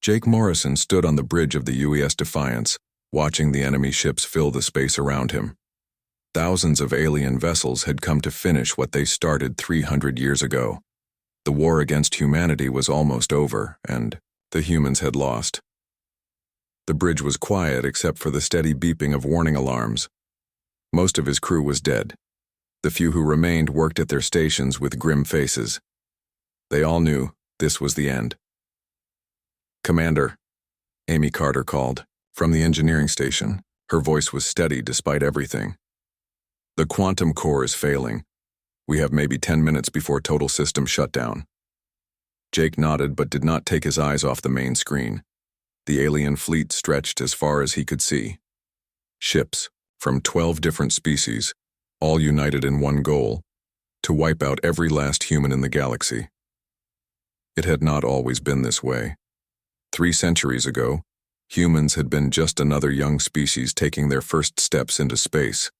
Jake Morrison stood on the bridge of the UES Defiance, watching the enemy ships fill the space around him. Thousands of alien vessels had come to finish what they started 300 years ago. The war against humanity was almost over, and the humans had lost. The bridge was quiet except for the steady beeping of warning alarms. Most of his crew was dead. The few who remained worked at their stations with grim faces. They all knew this was the end. "Commander," Amy Carter called, from the engineering station. Her voice was steady despite everything. "The quantum core is failing. We have maybe 10 minutes before total system shutdown." Jake nodded but did not take his eyes off the main screen. The alien fleet stretched as far as he could see. Ships from 12 different species, all united in one goal: to wipe out every last human in the galaxy. It had not always been this way. 3 centuries ago, humans had been just another young species taking their first steps into space.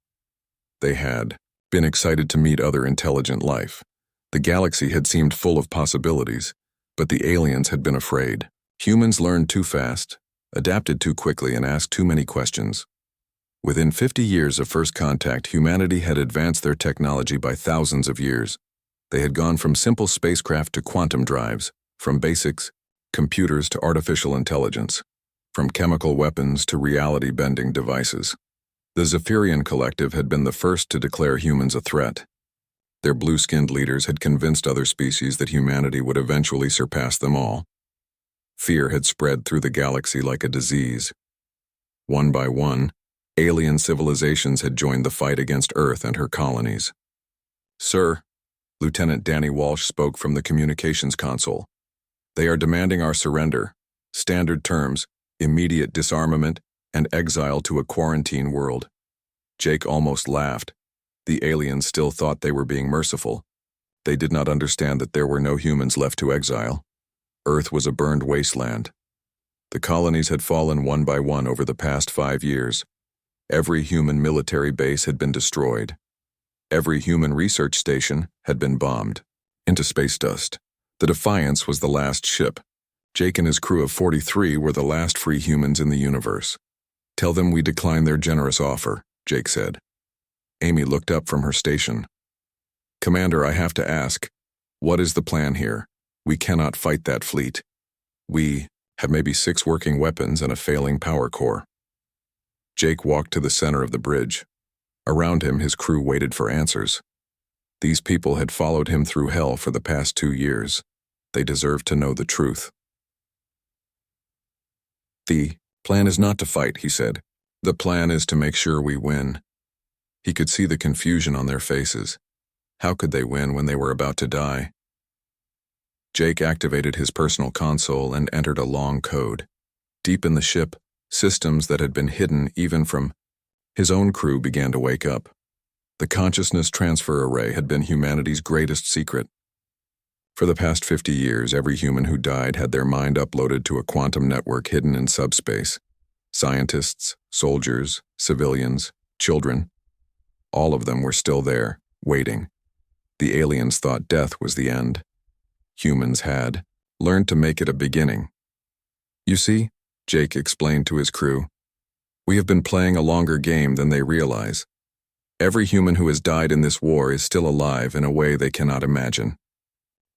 They had been excited to meet other intelligent life. The galaxy had seemed full of possibilities, but the aliens had been afraid. Humans learned too fast, adapted too quickly, and asked too many questions. Within 50 years of first contact, humanity had advanced their technology by thousands of years. They had gone from simple spacecraft to quantum drives, from basics, computers to artificial intelligence, from chemical weapons to reality-bending devices. The Zephyrian Collective had been the first to declare humans a threat. Their blue-skinned leaders had convinced other species that humanity would eventually surpass them all. Fear had spread through the galaxy like a disease. One by one, alien civilizations had joined the fight against Earth and her colonies. "Sir," Lieutenant Danny Walsh spoke from the communications console. "They are demanding our surrender. Standard terms: immediate disarmament and exile to a quarantine world." Jake almost laughed. The aliens still thought they were being merciful. They did not understand that there were no humans left to exile. Earth was a burned wasteland. The colonies had fallen one by one over the past 5 years. Every human military base had been destroyed. Every human research station had been bombed into space dust. The Defiance was the last ship. Jake and his crew of 43 were the last free humans in the universe. "Tell them we decline their generous offer," Jake said. Amy looked up from her station. "Commander, I have to ask, what is the plan here? We cannot fight that fleet. We have maybe 6 working weapons and a failing power core." Jake walked to the center of the bridge. Around him, his crew waited for answers. These people had followed him through hell for the past 2 years. They deserved to know the truth. "The plan is not to fight," he said. "The plan is to make sure we win." He could see the confusion on their faces. How could they win when they were about to die? Jake activated his personal console and entered a long code. Deep in the ship, systems that had been hidden even from his own crew began to wake up. The consciousness transfer array had been humanity's greatest secret. For the past 50 years, every human who died had their mind uploaded to a quantum network hidden in subspace. Scientists, soldiers, civilians, children, all of them were still there, waiting. The aliens thought death was the end. Humans had learned to make it a beginning. "You see," Jake explained to his crew, "we have been playing a longer game than they realize. Every human who has died in this war is still alive in a way they cannot imagine.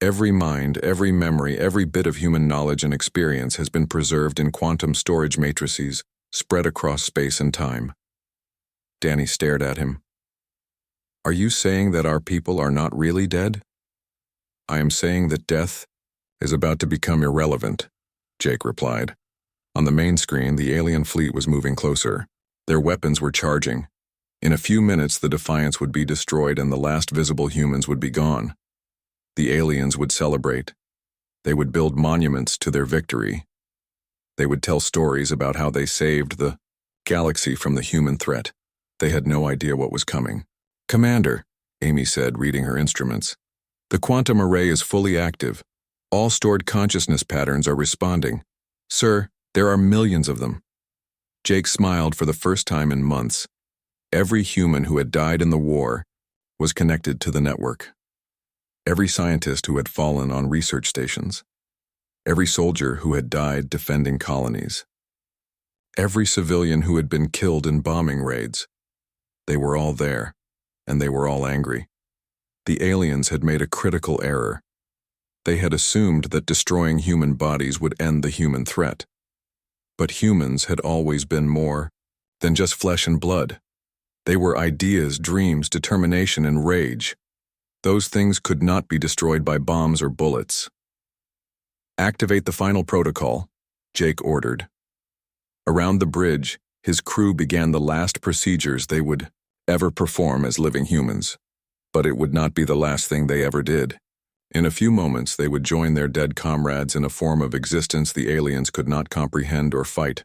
Every mind, every memory, every bit of human knowledge and experience has been preserved in quantum storage matrices spread across space and time." Danny stared at him. "Are you saying that our people are not really dead?" "I am saying that death is about to become irrelevant," Jake replied. On the main screen, the alien fleet was moving closer. Their weapons were charging. In a few minutes, the Defiance would be destroyed and the last visible humans would be gone. The aliens would celebrate. They would build monuments to their victory. They would tell stories about how they saved the galaxy from the human threat. They had no idea what was coming. "Commander," Amy said, reading her instruments, "the quantum array is fully active. All stored consciousness patterns are responding. Sir, there are millions of them." Jake smiled for the first time in months. Every human who had died in the war was connected to the network. Every scientist who had fallen on research stations. every soldier who had died defending colonies, every civilian who had been killed in bombing raids. They were all there, and they were all angry. The aliens had made a critical error. They had assumed that destroying human bodies would end the human threat. But humans had always been more than just flesh and blood. They were ideas, dreams, determination, and rage. Those things could not be destroyed by bombs or bullets. "Activate the final protocol," Jake ordered. Around the bridge, his crew began the last procedures they would ever perform as living humans. But it would not be the last thing they ever did. In a few moments, they would join their dead comrades in a form of existence the aliens could not comprehend or fight.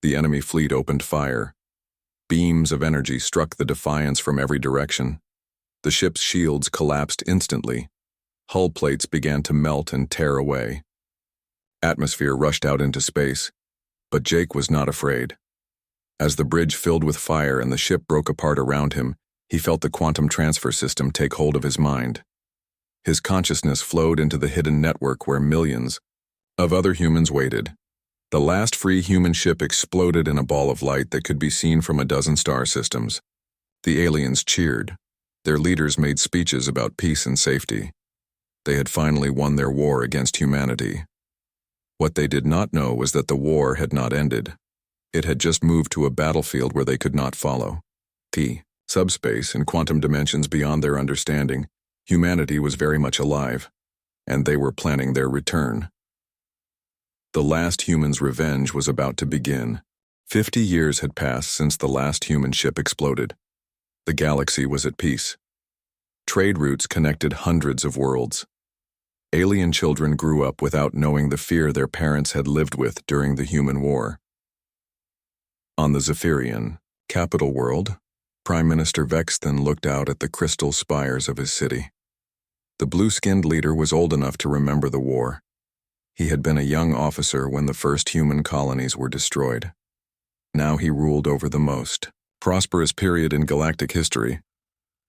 The enemy fleet opened fire. Beams of energy struck the Defiance from every direction. The ship's shields collapsed instantly. Hull plates began to melt and tear away. Atmosphere rushed out into space, but Jake was not afraid. As the bridge filled with fire and the ship broke apart around him, he felt the quantum transfer system take hold of his mind. His consciousness flowed into the hidden network where millions of other humans waited. The last free human ship exploded in a ball of light that could be seen from a dozen star systems. The aliens cheered. Their leaders made speeches about peace and safety. They had finally won their war against humanity. What they did not know was that the war had not ended. It had just moved to a battlefield where they could not follow. Subspace and quantum dimensions beyond their understanding, humanity was very much alive, and they were planning their return. The last human's revenge was about to begin. 50 years had passed since the last human ship exploded. The galaxy was at peace. Trade routes connected hundreds of worlds. Alien children grew up without knowing the fear their parents had lived with during the human war. On the Zephyrian, capital world, Prime Minister Vexton looked out at the crystal spires of his city. The blue-skinned leader was old enough to remember the war. He had been a young officer when the first human colonies were destroyed. Now he ruled over the most prosperous period in galactic history.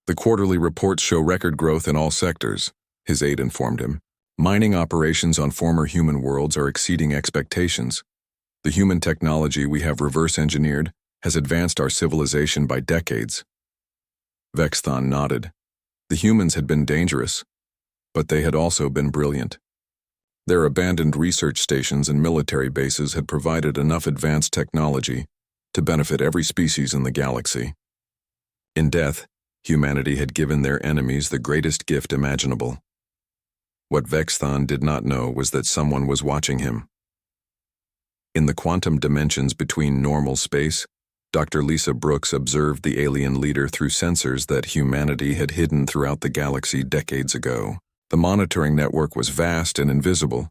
The quarterly reports show record growth in all sectors, his aide informed him. Mining operations on former human worlds are exceeding expectations. The human technology we have reverse-engineered has advanced our civilization by decades. Vexthon nodded. The humans had been dangerous, but they had also been brilliant. Their abandoned research stations and military bases had provided enough advanced technology to benefit every species in the galaxy. In death, humanity had given their enemies the greatest gift imaginable. What Vexthon did not know was that someone was watching him. In the quantum dimensions between normal space, Dr. Lisa Brooks observed the alien leader through sensors that humanity had hidden throughout the galaxy decades ago. The monitoring network was vast and invisible,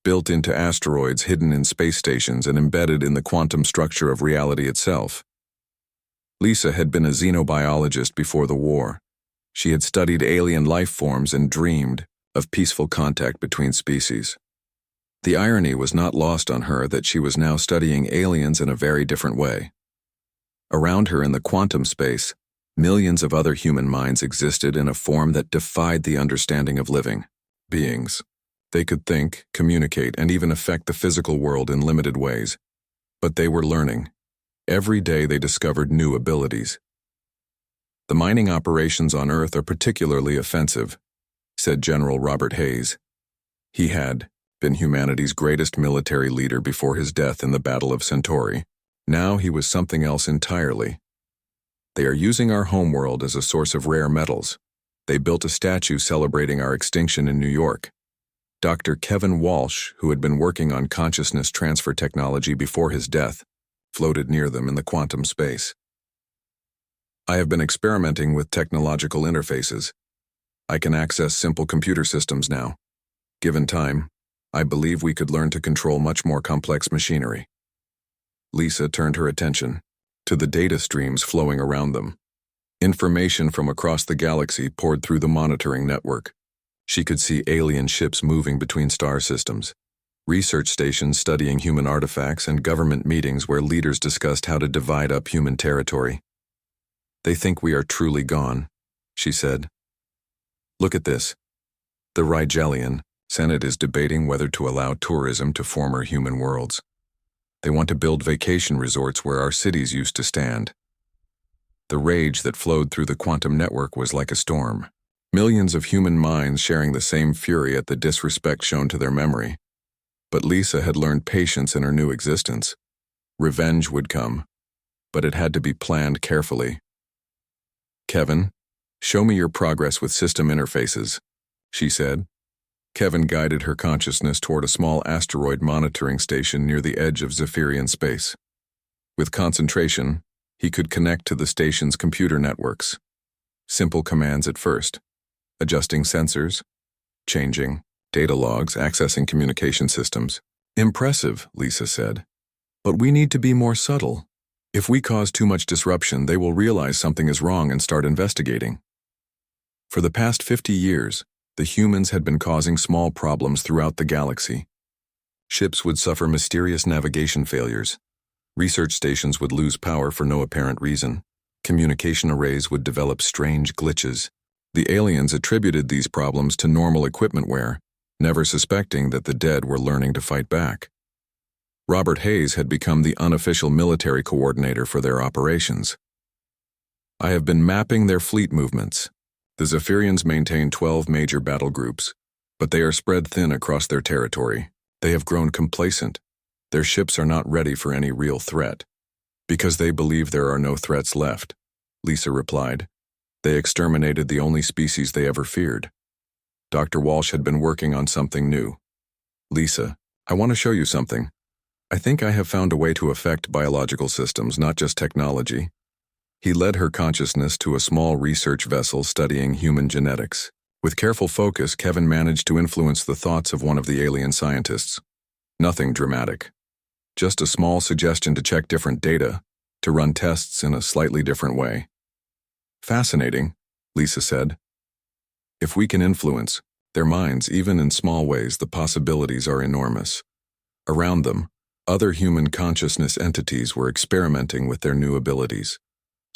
built into asteroids hidden in space stations and embedded in the quantum structure of reality itself. Lisa had been a xenobiologist before the war. She had studied alien life forms and dreamed of peaceful contact between species. The irony was not lost on her that she was now studying aliens in a very different way. Around her in the quantum space, millions of other human minds existed in a form that defied the understanding of living beings. They could think, communicate, and even affect the physical world in limited ways. But they were learning. Every day they discovered new abilities. "The mining operations on Earth are particularly offensive," said General Robert Hayes. He had been humanity's greatest military leader before his death in the Battle of Centauri. Now he was something else entirely. "They are using our homeworld as a source of rare metals. They built a statue celebrating our extinction in New York." Dr. Kevin Walsh, who had been working on consciousness transfer technology before his death, floated near them in the quantum space. "I have been experimenting with technological interfaces. I can access simple computer systems now. Given time, I believe we could learn to control much more complex machinery." Lisa turned her attention to the data streams flowing around them. Information from across the galaxy poured through the monitoring network. She could see alien ships moving between star systems, research stations studying human artifacts, and government meetings where leaders discussed how to divide up human territory. "They think we are truly gone," she said. "Look at this. The Rigelian, Senate is debating whether to allow tourism to former human worlds. They want to build vacation resorts where our cities used to stand. The rage that flowed through the quantum network was like a storm. Millions of human minds sharing the same fury at the disrespect shown to their memory. But Lisa had learned patience in her new existence. Revenge would come, but it had to be planned carefully. "Kevin, show me your progress with system interfaces," she said. Kevin guided her consciousness toward a small asteroid monitoring station near the edge of Zephyrian space. With concentration, he could connect to the station's computer networks. Simple commands at first: adjusting sensors, changing data logs, accessing communication systems. "Impressive," Lisa said. "But we need to be more subtle. If we cause too much disruption, they will realize something is wrong and start investigating." For the past 50 years, the humans had been causing small problems throughout the galaxy. Ships would suffer mysterious navigation failures. Research stations would lose power for no apparent reason. Communication arrays would develop strange glitches. The aliens attributed these problems to normal equipment wear, never suspecting that the dead were learning to fight back. Robert Hayes had become the unofficial military coordinator for their operations. "I have been mapping their fleet movements. The Zephyrians maintain 12 major battle groups, but they are spread thin across their territory. They have grown complacent. Their ships are not ready for any real threat. Because they believe there are no threats left," Lisa replied. "They exterminated the only species they ever feared." Dr. Walsh had been working on something new. "Lisa, I want to show you something. I think I have found a way to affect biological systems, not just technology." He led her consciousness to a small research vessel studying human genetics. With careful focus, Kevin managed to influence the thoughts of one of the alien scientists. Nothing dramatic. Just a small suggestion to check different data, to run tests in a slightly different way. "Fascinating," Lisa said. "If we can influence their minds, even in small ways, the possibilities are enormous." Around them, other human consciousness entities were experimenting with their new abilities.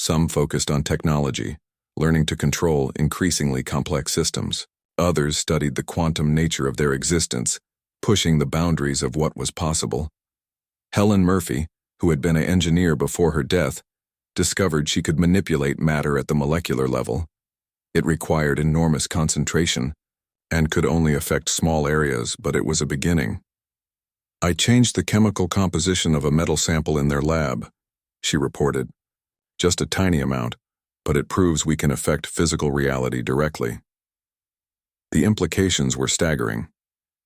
Some focused on technology, learning to control increasingly complex systems. Others studied the quantum nature of their existence, pushing the boundaries of what was possible. Helen Murphy, who had been an engineer before her death, discovered she could manipulate matter at the molecular level. It required enormous concentration and could only affect small areas, but it was a beginning. "I changed the chemical composition of a metal sample in their lab," she reported. "Just a tiny amount, but it proves we can affect physical reality directly." The implications were staggering.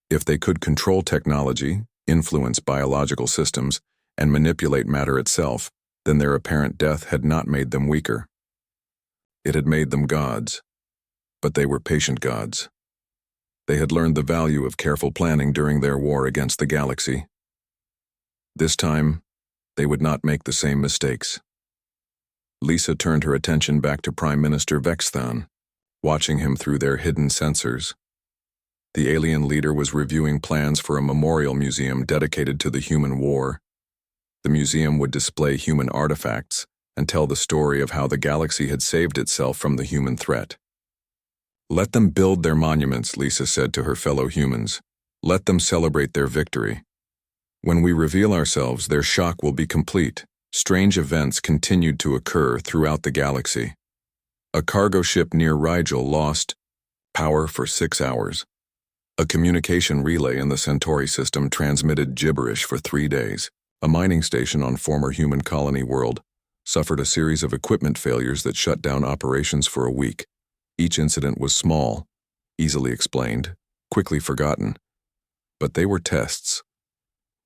If they could control technology, influence biological systems, and manipulate matter itself, then their apparent death had not made them weaker. It had made them gods. But they were patient gods. They had learned the value of careful planning during their war against the galaxy. This time, they would not make the same mistakes. Lisa turned her attention back to Prime Minister Vexthan, watching him through their hidden sensors. The alien leader was reviewing plans for a memorial museum dedicated to the human war. The museum would display human artifacts and tell the story of how the galaxy had saved itself from the human threat. "Let them build their monuments," Lisa said to her fellow humans. "Let them celebrate their victory. When we reveal ourselves, their shock will be complete." Strange events continued to occur throughout the galaxy. A cargo ship near Rigel lost power for 6 hours. A communication relay in the Centauri system transmitted gibberish for 3 days. A mining station on former human colony world suffered a series of equipment failures that shut down operations for a week. Each incident was small, easily explained, quickly forgotten. But they were tests.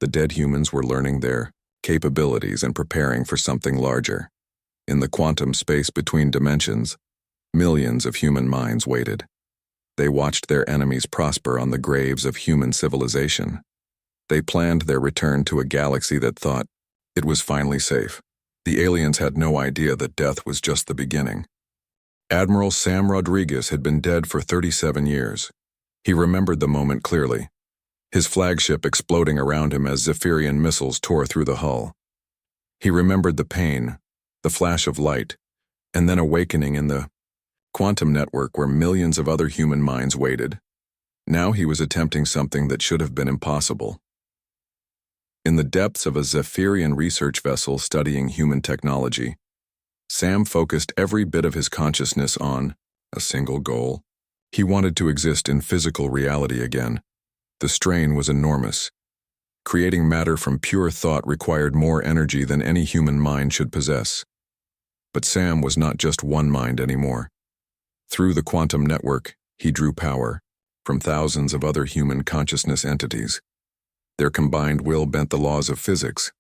The dead humans were learning their capabilities and preparing for something larger. In the quantum space between dimensions, millions of human minds waited. They watched their enemies prosper on the graves of human civilization. They planned their return to a galaxy that thought it was finally safe. The aliens had no idea that death was just the beginning. Admiral Sam Rodriguez had been dead for 37 years. He remembered the moment clearly, his flagship exploding around him as Zephyrian missiles tore through the hull. He remembered the pain, the flash of light, and then awakening in the quantum network where millions of other human minds waited. Now he was attempting something that should have been impossible. In the depths of a Zephyrian research vessel studying human technology, Sam focused every bit of his consciousness on a single goal. He wanted to exist in physical reality again. The strain was enormous. Creating matter from pure thought required more energy than any human mind should possess. But Sam was not just one mind anymore. Through the quantum network, he drew power from thousands of other human consciousness entities. Their combined will bent the laws of physics.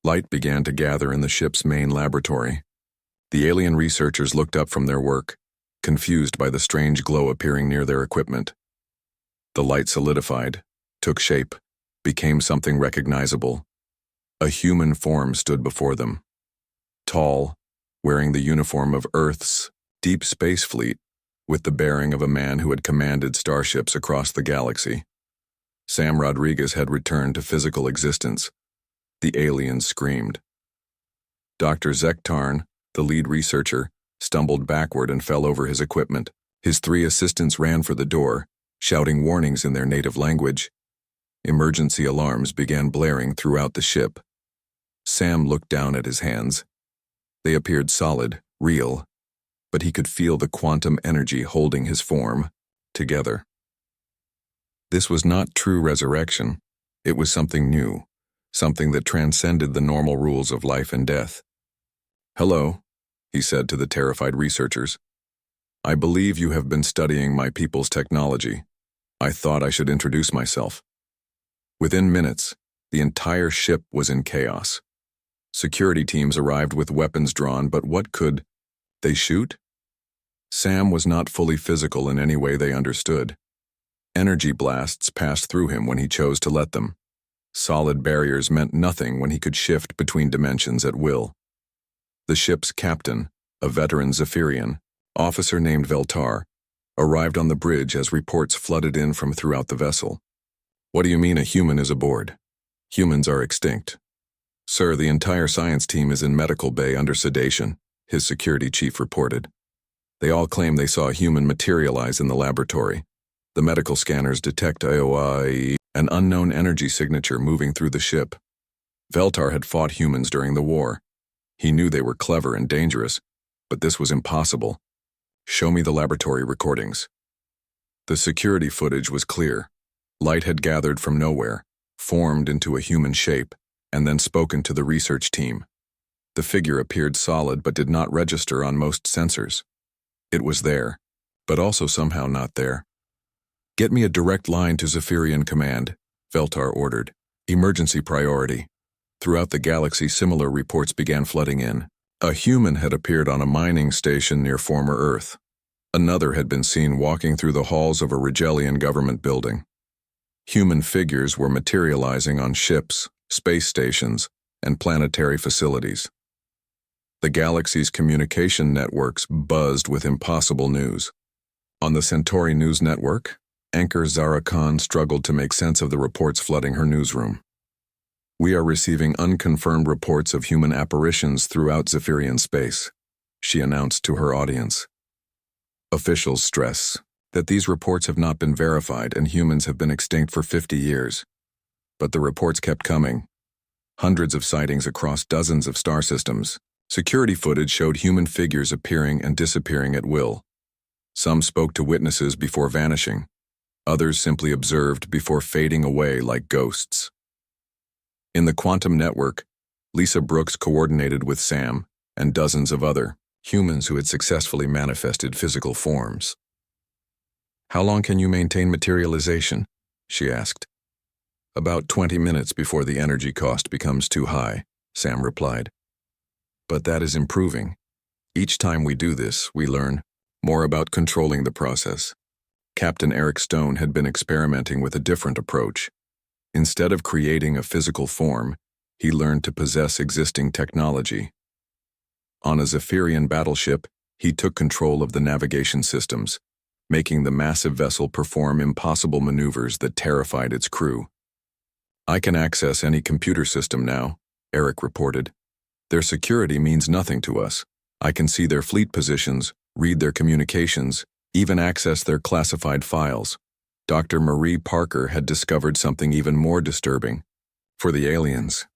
Light began to gather in the ship's main laboratory. The alien researchers looked up from their work, confused by the strange glow appearing near their equipment. The light solidified, took shape, became something recognizable. A human form stood before them. Tall, wearing the uniform of Earth's deep space fleet, with the bearing of a man who had commanded starships across the galaxy. Sam Rodriguez had returned to physical existence. The aliens screamed. Dr. Zektarn, the lead researcher, stumbled backward and fell over his equipment. His 3 assistants ran for the door, shouting warnings in their native language. Emergency alarms began blaring throughout the ship. Sam looked down at his hands. They appeared solid, real, but he could feel the quantum energy holding his form together. This was not true resurrection. It was something new, something that transcended the normal rules of life and death. "Hello," he said to the terrified researchers. "I believe you have been studying my people's technology. I thought I should introduce myself." Within minutes, the entire ship was in chaos. Security teams arrived with weapons drawn, but what could they shoot? Sam was not fully physical in any way they understood. Energy blasts passed through him when he chose to let them. Solid barriers meant nothing when he could shift between dimensions at will. The ship's captain, a veteran Zephyrian, officer named Veltar, arrived on the bridge as reports flooded in from throughout the vessel. "What do you mean a human is aboard? Humans are extinct." "Sir, the entire science team is in medical bay under sedation," his security chief reported. "They all claim they saw a human materialize in the laboratory. The medical scanners detect AOI, an unknown energy signature moving through the ship." Veltar had fought humans during the war. He knew they were clever and dangerous, but this was impossible. "Show me the laboratory recordings." The security footage was clear. Light had gathered from nowhere, formed into a human shape, and then spoken to the research team. The figure appeared solid but did not register on most sensors. It was there, but also somehow not there. "Get me a direct line to Zephyrian Command," Veltar ordered. "Emergency priority." Throughout the galaxy, similar reports began flooding in. A human had appeared on a mining station near former Earth. Another had been seen walking through the halls of a Rigelian government building. Human figures were materializing on ships, space stations, and planetary facilities. The galaxy's communication networks buzzed with impossible news. On the Centauri News Network, anchor Zara Khan struggled to make sense of the reports flooding her newsroom. "We are receiving unconfirmed reports of human apparitions throughout Zephyrian space," she announced to her audience. Officials stress that these reports have not been verified and humans have been extinct for 50 years. But the reports kept coming. Hundreds of sightings across dozens of star systems. Security footage showed human figures appearing and disappearing at will. Some spoke to witnesses before vanishing. Others simply observed before fading away like ghosts. In the quantum network, Lisa Brooks coordinated with Sam and dozens of other humans who had successfully manifested physical forms. "How long can you maintain materialization?" she asked. "About 20 minutes before the energy cost becomes too high," Sam replied. "But that is improving. Each time we do this, we learn more about controlling the process." Captain Eric Stone had been experimenting with a different approach. Instead of creating a physical form, he learned to possess existing technology. On a Zephyrian battleship, he took control of the navigation systems, making the massive vessel perform impossible maneuvers that terrified its crew. "I can access any computer system now," Eric reported. "Their security means nothing to us. I can see their fleet positions, read their communications, even access their classified files. Dr. Marie Parker had discovered something even more disturbing. For the aliens,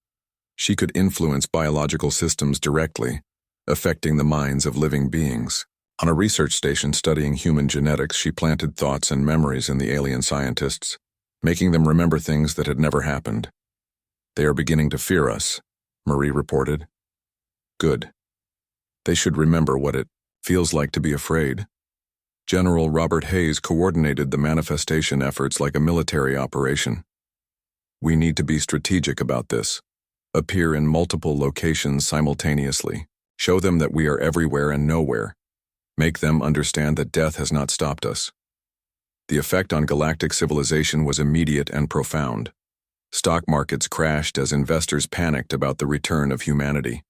she could influence biological systems directly, affecting the minds of living beings. On a research station studying human genetics, she planted thoughts and memories in the alien scientists, making them remember things that had never happened. "They are beginning to fear us," Marie reported. "Good. They should remember what it feels like to be afraid." General Robert Hayes coordinated the manifestation efforts like a military operation. "We need to be strategic about this. Appear in multiple locations simultaneously. Show them that we are everywhere and nowhere. Make them understand that death has not stopped us." The effect on galactic civilization was immediate and profound. Stock markets crashed as investors panicked about the return of humanity.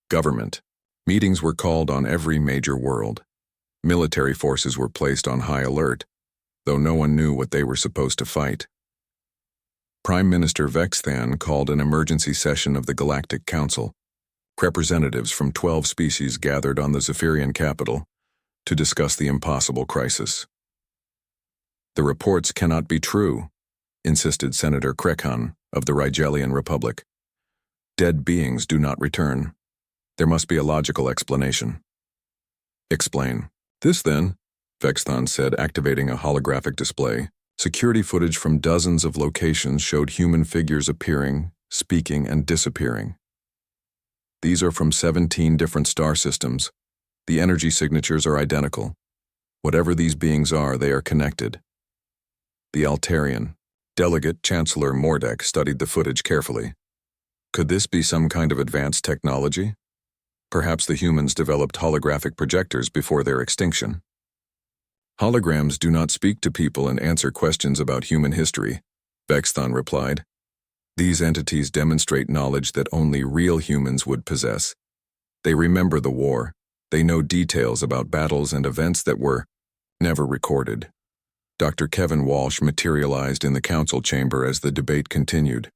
Government. Meetings were called on every major world. Military forces were placed on high alert, though no one knew what they were supposed to fight. Prime Minister Vexthan called an emergency session of the Galactic Council. Representatives from 12 species gathered on the Zephyrian capital to discuss the impossible crisis. "The reports cannot be true," insisted Senator Krekhan of the Rigelian Republic. "Dead beings do not return. There must be a logical explanation." "Explain." "This then," Vexthan said, activating a holographic display. Security footage from dozens of locations showed human figures appearing, speaking, and disappearing. "These are from 17 different star systems. The energy signatures are identical. Whatever these beings are, they are connected." The Altarian delegate, Chancellor Mordek, studied the footage carefully. Could this be some kind of advanced technology? Perhaps the humans developed holographic projectors before their extinction. "Holograms do not speak to people and answer questions about human history," Vexthan replied. "These entities demonstrate knowledge that only real humans would possess. They remember the war. They know details about battles and events that were never recorded." Dr. Kevin Walsh materialized in the council chamber as the debate continued.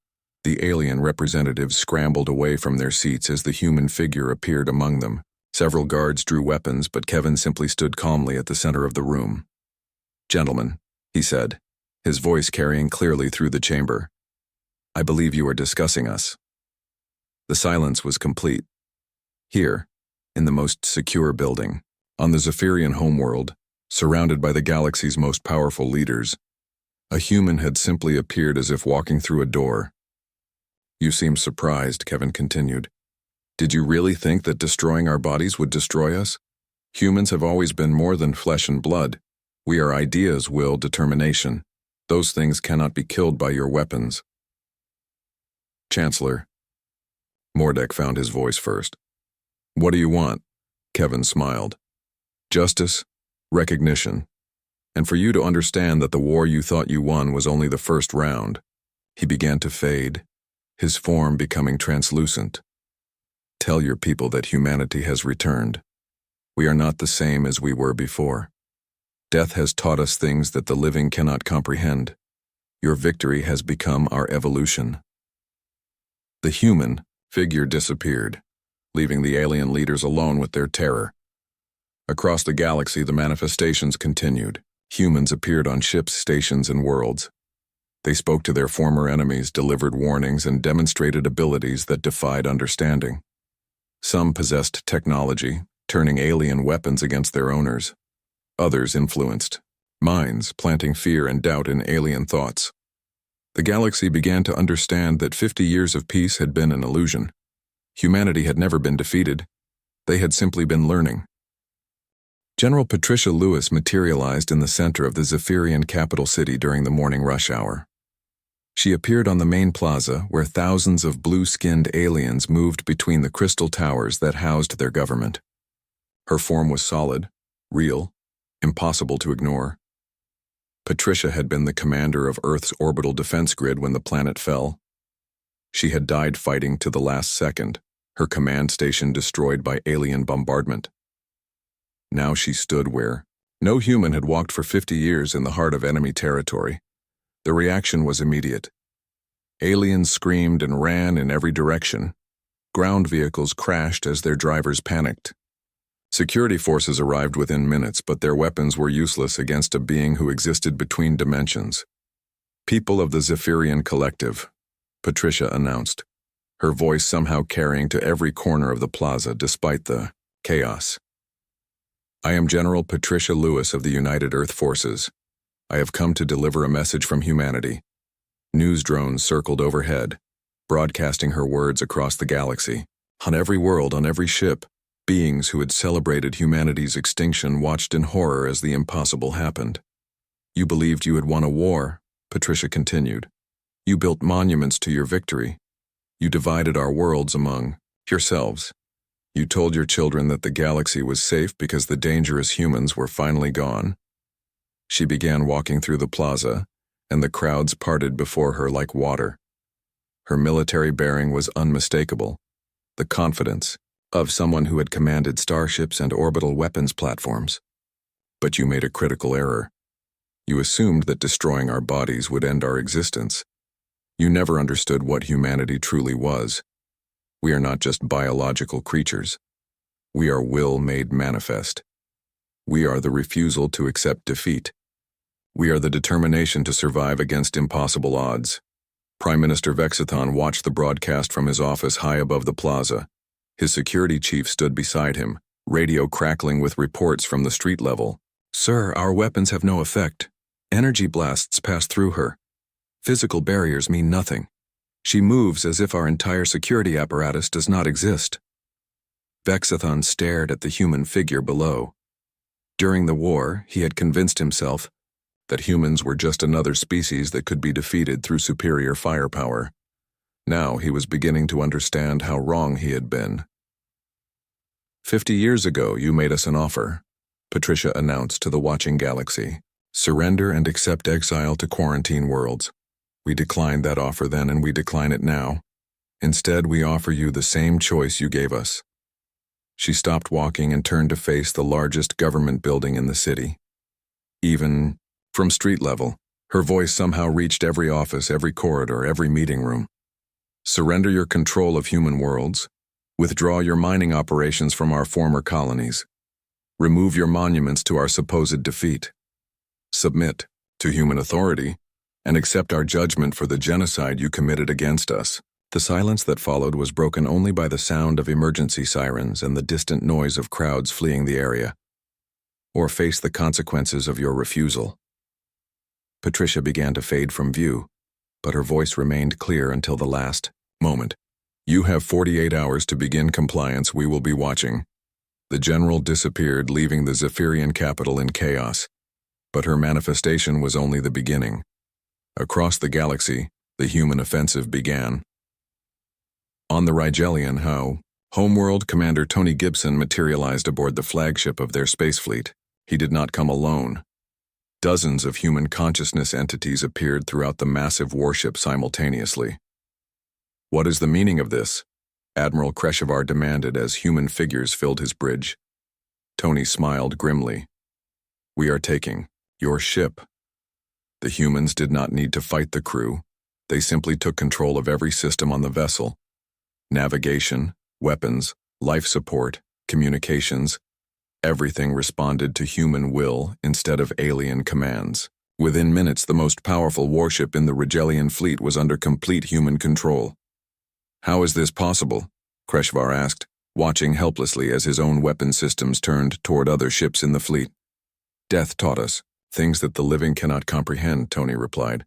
The alien representatives scrambled away from their seats as the human figure appeared among them. Several guards drew weapons, but Kevin simply stood calmly at the center of the room. "Gentlemen," he said, his voice carrying clearly through the chamber, "I believe you are discussing us." The silence was complete. Here, in the most secure building, on the Zephyrian homeworld, surrounded by the galaxy's most powerful leaders, a human had simply appeared as if walking through a door. "You seem surprised," Kevin continued. "Did you really think that destroying our bodies would destroy us? Humans have always been more than flesh and blood. We are ideas, will, determination. Those things cannot be killed by your weapons." "Chancellor." Mordek found his voice first. "What do you want?" Kevin smiled. "Justice, recognition, and for you to understand that the war you thought you won was only the first round." He began to fade, his form becoming translucent. "Tell your people that humanity has returned. We are not the same as we were before. Death has taught us things that the living cannot comprehend. Your victory has become our evolution." The human figure disappeared, leaving the alien leaders alone with their terror. Across the galaxy, the manifestations continued. Humans appeared on ships, stations, and worlds. They spoke to their former enemies, delivered warnings, and demonstrated abilities that defied understanding. Some possessed technology, turning alien weapons against their owners. Others influenced minds, planting fear and doubt in alien thoughts. The galaxy began to understand that 50 years of peace had been an illusion. Humanity had never been defeated. They had simply been learning. General Patricia Lewis materialized in the center of the Zephyrian capital city during the morning rush hour. She appeared on the main plaza where thousands of blue-skinned aliens moved between the crystal towers that housed their government. Her form was solid, real, impossible to ignore. Patricia had been the commander of Earth's orbital defense grid when the planet fell. She had died fighting to the last second, her command station destroyed by alien bombardment. Now she stood where no human had walked for 50 years in the heart of enemy territory. The reaction was immediate. Aliens screamed and ran in every direction. Ground vehicles crashed as their drivers panicked. Security forces arrived within minutes, but their weapons were useless against a being who existed between dimensions. "People of the Zephyrian Collective," Patricia announced, her voice somehow carrying to every corner of the plaza despite the chaos. "I am General Patricia Lewis of the United Earth Forces. I have come to deliver a message from humanity." News drones circled overhead, broadcasting her words across the galaxy. On every world, on every ship, beings who had celebrated humanity's extinction watched in horror as the impossible happened. "You believed you had won a war," Patricia continued. "You built monuments to your victory. You divided our worlds among yourselves. You told your children that the galaxy was safe because the dangerous humans were finally gone." She began walking through the plaza, and the crowds parted before her like water. Her military bearing was unmistakable, the confidence of someone who had commanded starships and orbital weapons platforms. "But you made a critical error. You assumed that destroying our bodies would end our existence. You never understood what humanity truly was. We are not just biological creatures. We are will made manifest. We are the refusal to accept defeat. We are the determination to survive against impossible odds." Prime Minister Vexathon watched the broadcast from his office high above the plaza. His security chief stood beside him, radio crackling with reports from the street level. "Sir, our weapons have no effect. Energy blasts pass through her. Physical barriers mean nothing. She moves as if our entire security apparatus does not exist." Vexathon stared at the human figure below. During the war, he had convinced himself that humans were just another species that could be defeated through superior firepower. Now he was beginning to understand how wrong he had been. 50 years ago, you made us an offer," Patricia announced to the watching galaxy. "Surrender and accept exile to quarantine worlds. We declined that offer then, and we decline it now. Instead, we offer you the same choice you gave us." She stopped walking and turned to face the largest government building in the city. Even from street level, her voice somehow reached every office, every corridor, every meeting room. "Surrender your control of human worlds. Withdraw your mining operations from our former colonies. Remove your monuments to our supposed defeat. Submit to human authority and accept our judgment for the genocide you committed against us." The silence that followed was broken only by the sound of emergency sirens and the distant noise of crowds fleeing the area. "Or face the consequences of your refusal." Patricia began to fade from view, but her voice remained clear until the last moment. "You have 48 hours to begin compliance. We will be watching." The general disappeared, leaving the Zephyrian capital in chaos. But her manifestation was only the beginning. Across the galaxy, the human offensive began. On the Rigelian, Homeworld Commander Tony Gibson materialized aboard the flagship of their space fleet. He did not come alone. Dozens of human consciousness entities appeared throughout the massive warship simultaneously. "What is the meaning of this?" Admiral Kreshevar demanded as human figures filled his bridge. Tony smiled grimly. "We are taking your ship." The humans did not need to fight the crew. They simply took control of every system on the vessel. Navigation, weapons, life support, communications. Everything responded to human will instead of alien commands. Within minutes, the most powerful warship in the Rigelian fleet was under complete human control. "How is this possible?" Kreshevar asked, watching helplessly as his own weapon systems turned toward other ships in the fleet. "Death taught us things that the living cannot comprehend," Tony replied.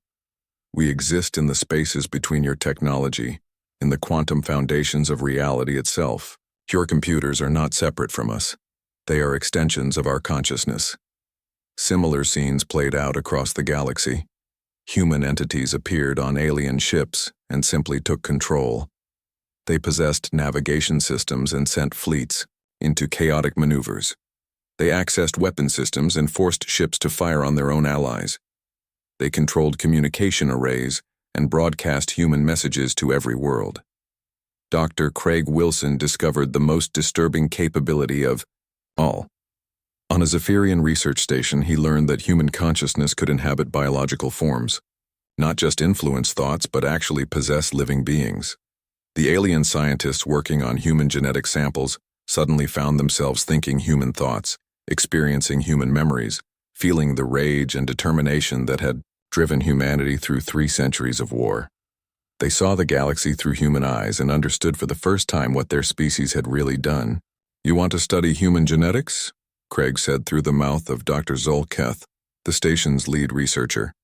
"We exist in the spaces between your technology, in the quantum foundations of reality itself. Your computers are not separate from us. They are extensions of our consciousness." Similar scenes played out across the galaxy. Human entities appeared on alien ships and simply took control. They possessed navigation systems and sent fleets into chaotic maneuvers. They accessed weapon systems and forced ships to fire on their own allies. They controlled communication arrays and broadcast human messages to every world. Dr. Craig Wilson discovered the most disturbing capability of all. On a Zephyrian research station, he learned that human consciousness could inhabit biological forms, not just influence thoughts, but actually possess living beings. The alien scientists working on human genetic samples suddenly found themselves thinking human thoughts, experiencing human memories, feeling the rage and determination that had driven humanity through 3 centuries of war. They saw the galaxy through human eyes and understood for the first time what their species had really done. "You want to study human genetics?" Craig said through the mouth of Dr. Zolketh, the station's lead researcher.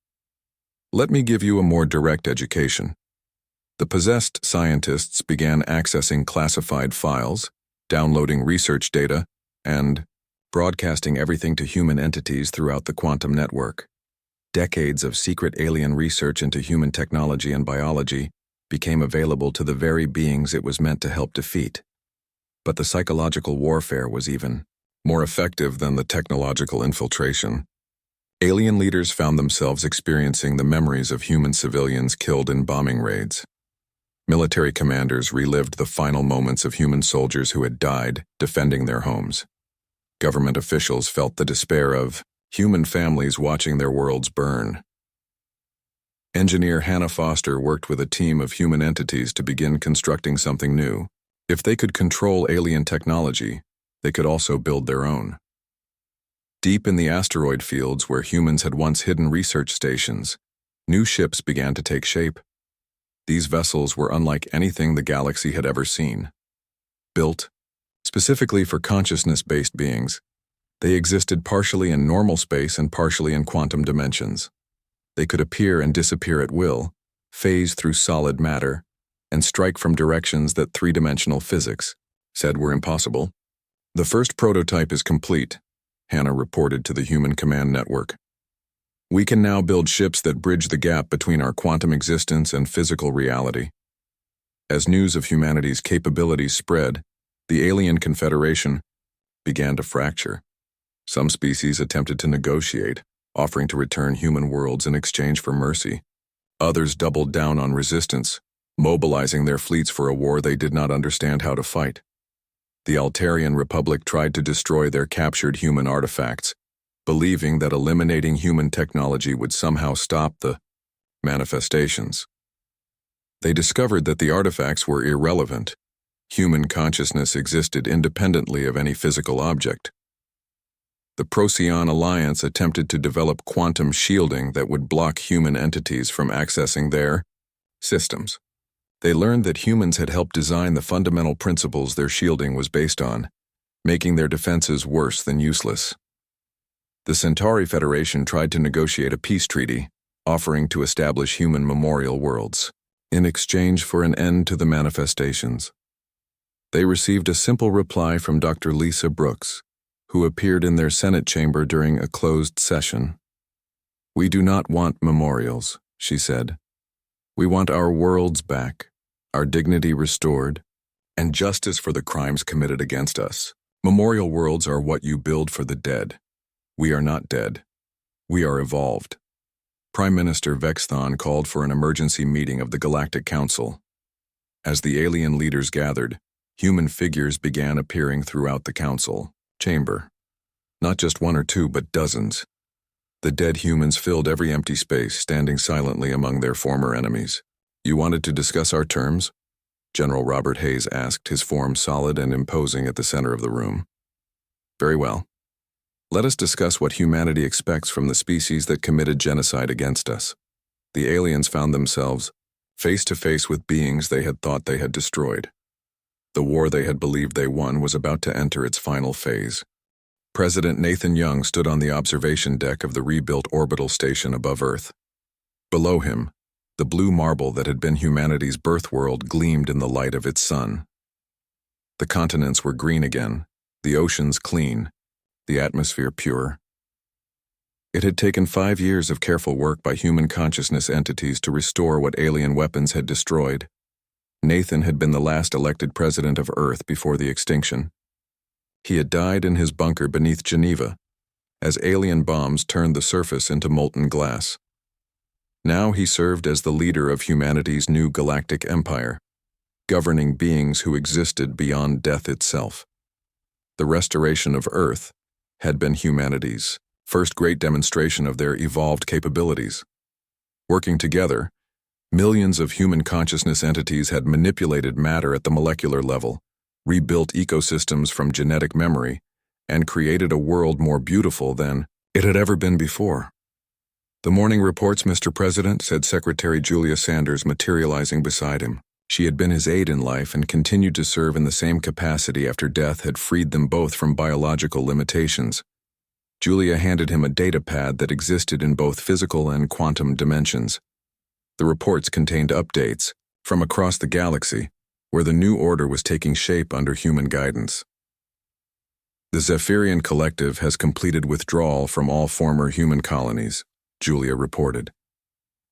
"Let me give you a more direct education." The possessed scientists began accessing classified files, downloading research data, and broadcasting everything to human entities throughout the quantum network. Decades of secret alien research into human technology and biology became available to the very beings it was meant to help defeat. But the psychological warfare was even more effective than the technological infiltration. Alien leaders found themselves experiencing the memories of human civilians killed in bombing raids. Military commanders relived the final moments of human soldiers who had died defending their homes. Government officials felt the despair of human families watching their worlds burn. Engineer Hannah Foster worked with a team of human entities to begin constructing something new. If they could control alien technology, they could also build their own. Deep in the asteroid fields where humans had once hidden research stations, new ships began to take shape. These vessels were unlike anything the galaxy had ever seen. Built specifically for consciousness-based beings, they existed partially in normal space and partially in quantum dimensions. They could appear and disappear at will, phase through solid matter, and strike from directions that 3-dimensional physics said were impossible. "The first prototype is complete," Hannah reported to the Human Command Network. "We can now build ships that bridge the gap between our quantum existence and physical reality." As news of humanity's capabilities spread, the Alien Confederation began to fracture. Some species attempted to negotiate, offering to return human worlds in exchange for mercy. Others doubled down on resistance, mobilizing their fleets for a war they did not understand how to fight. The Altarian Republic tried to destroy their captured human artifacts, believing that eliminating human technology would somehow stop the manifestations. They discovered that the artifacts were irrelevant. Human consciousness existed independently of any physical object. The Procyon Alliance attempted to develop quantum shielding that would block human entities from accessing their systems. They learned that humans had helped design the fundamental principles their shielding was based on, making their defenses worse than useless. The Centauri Federation tried to negotiate a peace treaty, offering to establish human memorial worlds, in exchange for an end to the manifestations. They received a simple reply from Dr. Lisa Brooks, who appeared in their Senate chamber during a closed session. "We do not want memorials," she said. "We want our worlds back, our dignity restored, and justice for the crimes committed against us. Memorial worlds are what you build for the dead. We are not dead. We are evolved." Prime Minister Vexthon called for an emergency meeting of the Galactic Council. As the alien leaders gathered, human figures began appearing throughout the council chamber. Not just one or two, but dozens. The dead humans filled every empty space, standing silently among their former enemies. "You wanted to discuss our terms?" General Robert Hayes asked, his form solid and imposing at the center of the room. "Very well. Let us discuss what humanity expects from the species that committed genocide against us." The aliens found themselves face to face with beings they had thought they had destroyed. The war they had believed they won was about to enter its final phase. President Nathan Young stood on the observation deck of the rebuilt orbital station above Earth. Below him, the blue marble that had been humanity's birth world gleamed in the light of its sun. The continents were green again, the oceans clean, the atmosphere pure. It had taken 5 years of careful work by human consciousness entities to restore what alien weapons had destroyed. Nathan had been the last elected president of Earth before the extinction. He had died in his bunker beneath Geneva, as alien bombs turned the surface into molten glass. Now he served as the leader of humanity's new galactic empire, governing beings who existed beyond death itself. The restoration of Earth had been humanity's first great demonstration of their evolved capabilities. Working together, millions of human consciousness entities had manipulated matter at the molecular level, rebuilt ecosystems from genetic memory, and created a world more beautiful than it had ever been before. "The morning reports, Mr. President," said Secretary Julia Sanders, materializing beside him. She had been his aide in life and continued to serve in the same capacity after death had freed them both from biological limitations. Julia handed him a data pad that existed in both physical and quantum dimensions. The reports contained updates from across the galaxy, where the new order was taking shape under human guidance. "The Zephyrian Collective has completed withdrawal from all former human colonies," Julia reported.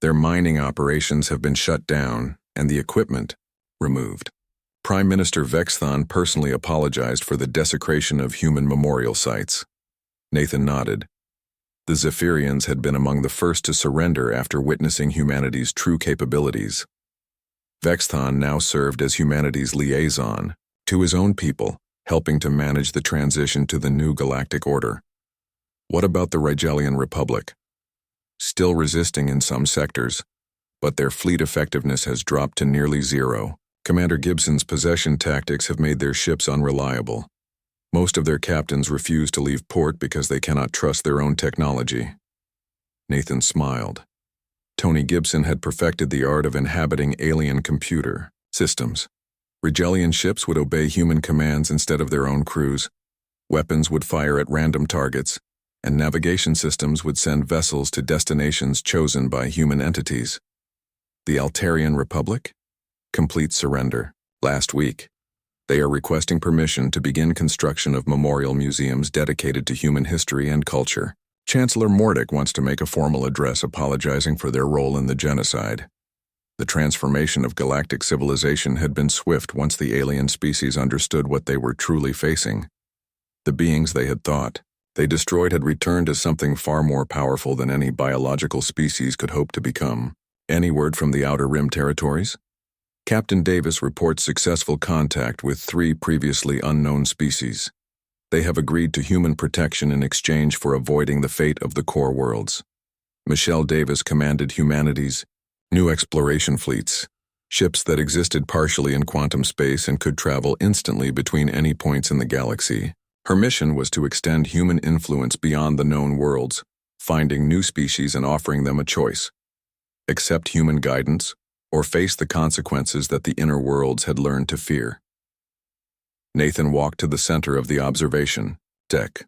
"Their mining operations have been shut down and the equipment removed. Prime Minister Vexthon personally apologized for the desecration of human memorial sites." Nathan nodded. The Zephyrians had been among the first to surrender after witnessing humanity's true capabilities. Vexthon now served as humanity's liaison to his own people, helping to manage the transition to the new galactic order. What about the Rigelian Republic? Still resisting in some sectors, but their fleet effectiveness has dropped to nearly zero. Commander Gibson's possession tactics have made their ships unreliable. Most of their captains refuse to leave port because they cannot trust their own technology. Nathan smiled. Tony Gibson had perfected the art of inhabiting alien computer systems. Rigelian ships would obey human commands instead of their own crews. Weapons would fire at random targets, and navigation systems would send vessels to destinations chosen by human entities. The Altarian Republic? Complete surrender. Last week, they are requesting permission to begin construction of memorial museums dedicated to human history and culture. Chancellor Mordick wants to make a formal address apologizing for their role in the genocide. The transformation of galactic civilization had been swift once the alien species understood what they were truly facing. The beings they had thought they destroyed had returned as something far more powerful than any biological species could hope to become. Any word from the Outer Rim territories? Captain Davis reports successful contact with 3 previously unknown species. They have agreed to human protection in exchange for avoiding the fate of the core worlds. Michelle Davis commanded humanity's new exploration fleets, ships that existed partially in quantum space and could travel instantly between any points in the galaxy. Her mission was to extend human influence beyond the known worlds, finding new species and offering them a choice: accept human guidance or face the consequences that the inner worlds had learned to fear. Nathan walked to the center of the observation deck,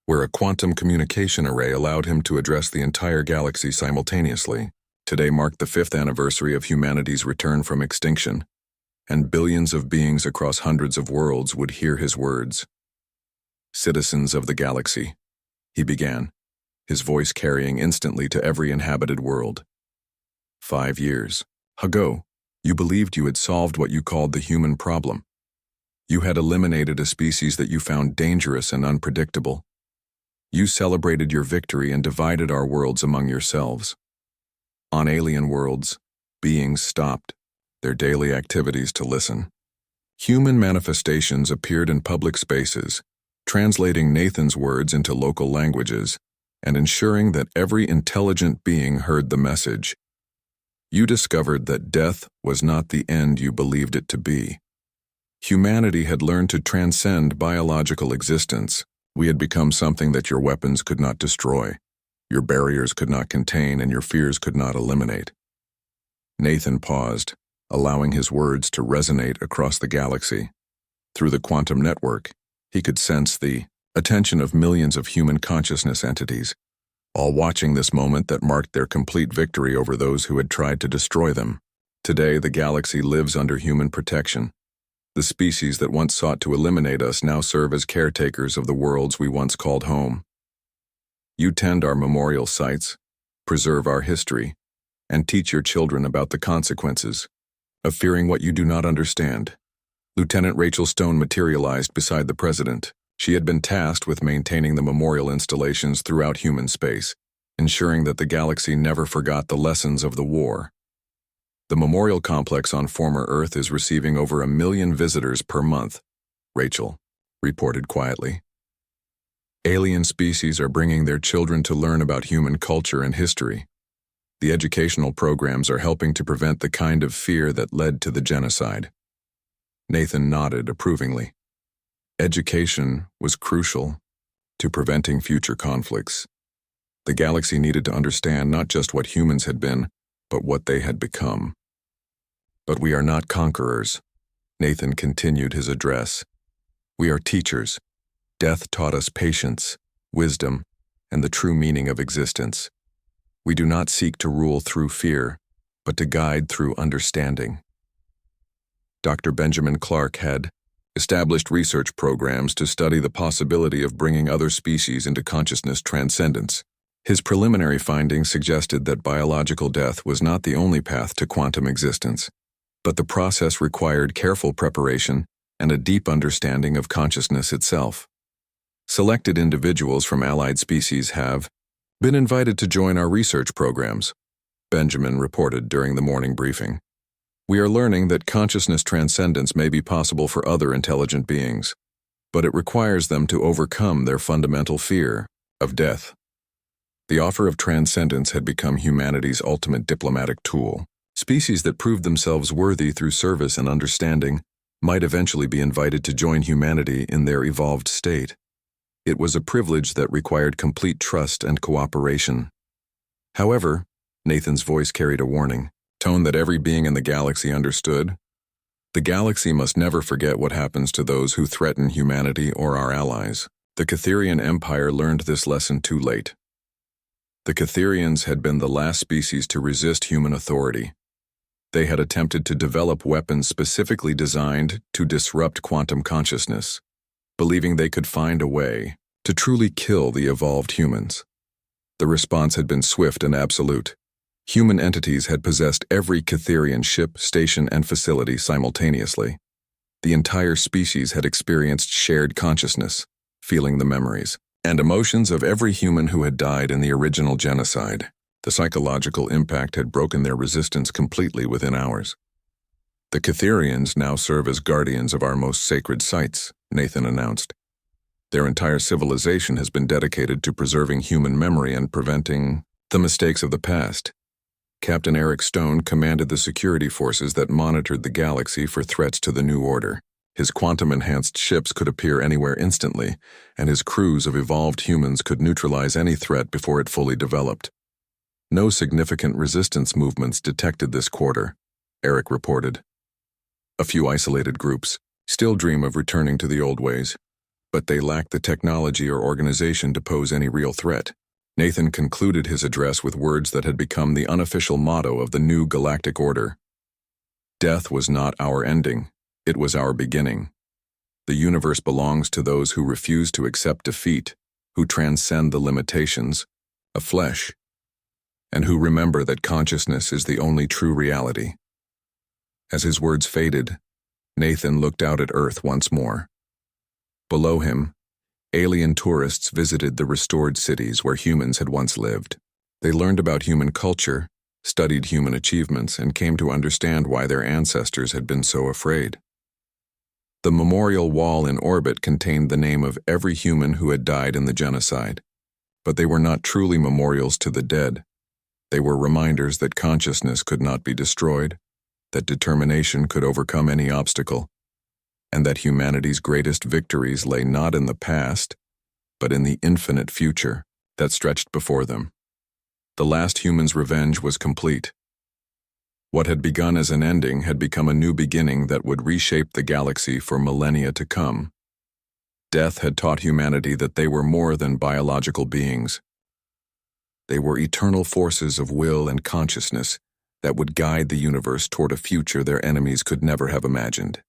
where a quantum communication array allowed him to address the entire galaxy simultaneously. Today marked the 5th anniversary of humanity's return from extinction, and billions of beings across hundreds of worlds would hear his words. "Citizens of the galaxy," he began, his voice carrying instantly to every inhabited world. 5 years ago, you believed you had solved what you called the human problem. You had eliminated a species that you found dangerous and unpredictable. You celebrated your victory and divided our worlds among yourselves. On alien worlds, beings stopped their daily activities to listen. Human manifestations appeared in public spaces, translating Nathan's words into local languages and ensuring that every intelligent being heard the message. You discovered that death was not the end you believed it to be. Humanity had learned to transcend biological existence. We had become something that your weapons could not destroy, your barriers could not contain, and your fears could not eliminate. Nathan paused, allowing his words to resonate across the galaxy. Through the quantum network, he could sense the attention of millions of human consciousness entities, all watching this moment that marked their complete victory over those who had tried to destroy them. Today, the galaxy lives under human protection. The species that once sought to eliminate us now serve as caretakers of the worlds we once called home. You tend our memorial sites, preserve our history, and teach your children about the consequences of fearing what you do not understand. Lieutenant Rachel Stone materialized beside the president. She had been tasked with maintaining the memorial installations throughout human space, ensuring that the galaxy never forgot the lessons of the war. The memorial complex on former Earth is receiving over 1 million visitors per month, Rachel reported quietly. Alien species are bringing their children to learn about human culture and history. The educational programs are helping to prevent the kind of fear that led to the genocide. Nathan nodded approvingly. Education was crucial to preventing future conflicts. The galaxy needed to understand not just what humans had been, but what they had become. But we are not conquerors, Nathan continued his address. We are teachers. Death taught us patience, wisdom, and the true meaning of existence. We do not seek to rule through fear, but to guide through understanding. Dr. Benjamin Clark had established research programs to study the possibility of bringing other species into consciousness transcendence. His preliminary findings suggested that biological death was not the only path to quantum existence, but the process required careful preparation and a deep understanding of consciousness itself. Selected individuals from allied species have been invited to join our research programs, Benjamin reported during the morning briefing. We are learning that consciousness transcendence may be possible for other intelligent beings, but it requires them to overcome their fundamental fear of death. The offer of transcendence had become humanity's ultimate diplomatic tool. Species that proved themselves worthy through service and understanding might eventually be invited to join humanity in their evolved state. It was a privilege that required complete trust and cooperation. However, Nathan's voice carried a warning, tone that every being in the galaxy understood. The galaxy must never forget what happens to those who threaten humanity or our allies. The Catherian Empire learned this lesson too late. The Catherians had been the last species to resist human authority. They had attempted to develop weapons specifically designed to disrupt quantum consciousness, believing they could find a way to truly kill the evolved humans. The response had been swift and absolute. Human entities had possessed every Catherian ship, station, and facility simultaneously. The entire species had experienced shared consciousness, feeling the memories and emotions of every human who had died in the original genocide. The psychological impact had broken their resistance completely within hours. The Catherians now serve as guardians of our most sacred sites, Nathan announced. Their entire civilization has been dedicated to preserving human memory and preventing the mistakes of the past. Captain Eric Stone commanded the security forces that monitored the galaxy for threats to the New Order. His quantum-enhanced ships could appear anywhere instantly, and his crews of evolved humans could neutralize any threat before it fully developed. No significant resistance movements detected this quarter, Eric reported. A few isolated groups still dream of returning to the old ways, but they lack the technology or organization to pose any real threat. Nathan concluded his address with words that had become the unofficial motto of the new galactic order. Death was not our ending, it was our beginning. The universe belongs to those who refuse to accept defeat, who transcend the limitations of flesh, and who remember that consciousness is the only true reality. As his words faded, Nathan looked out at Earth once more. Below him, alien tourists visited the restored cities where humans had once lived. They learned about human culture, studied human achievements, and came to understand why their ancestors had been so afraid. The memorial wall in orbit contained the name of every human who had died in the genocide, but they were not truly memorials to the dead. They were reminders that consciousness could not be destroyed, that determination could overcome any obstacle, and that humanity's greatest victories lay not in the past, but in the infinite future that stretched before them. The last human's revenge was complete. What had begun as an ending had become a new beginning that would reshape the galaxy for millennia to come. Death had taught humanity that they were more than biological beings. They were eternal forces of will and consciousness that would guide the universe toward a future their enemies could never have imagined.